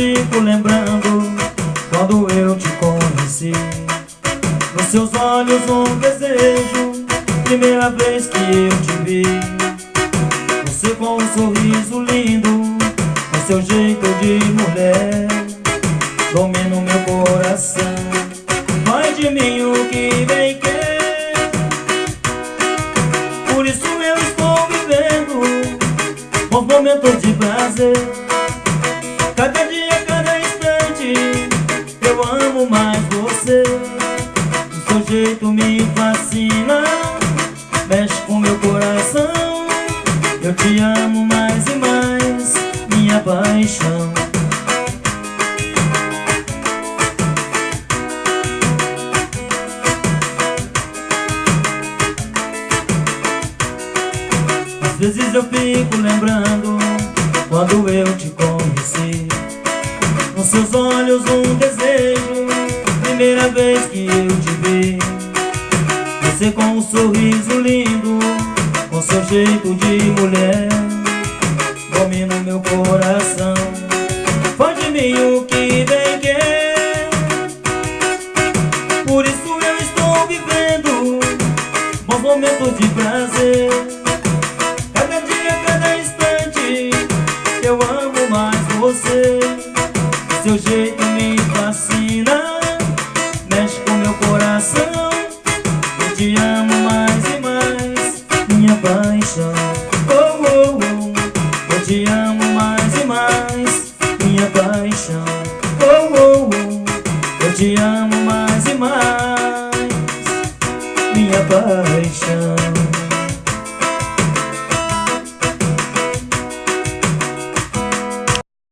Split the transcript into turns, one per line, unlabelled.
fico lembrando quando eu te conheci. Nos seus olhos um desejo, primeira vez que eu te vi. Você com um sorriso lindo, com seu jeito de mulher, domina o meu coração. Vai de mim o que bem quer, por isso eu estou vivendo bons momentos de prazer. Cada dia, cada instante, eu amo mais você. O seu jeito me fascina, mexe com meu coração. Eu te amo mais e mais, minha paixão. Às vezes eu fico lembrando quando eu te conheci. Nos seus olhos um desejo, primeira vez que eu te vi. Você com um sorriso lindo, com seu jeito de mulher, domina o meu coração. Faz de mim o que bem quer, por isso eu estou vivendo bons momentos de prazer. Cada dia, cada instante, eu amo mais você. Seu jeito me fascina, mexe com meu coração. Eu te amo mais e mais, minha paixão. Oh, oh, oh. Eu te amo mais e mais, minha paixão. Oh, oh, oh. Eu te amo mais e mais, minha paixão.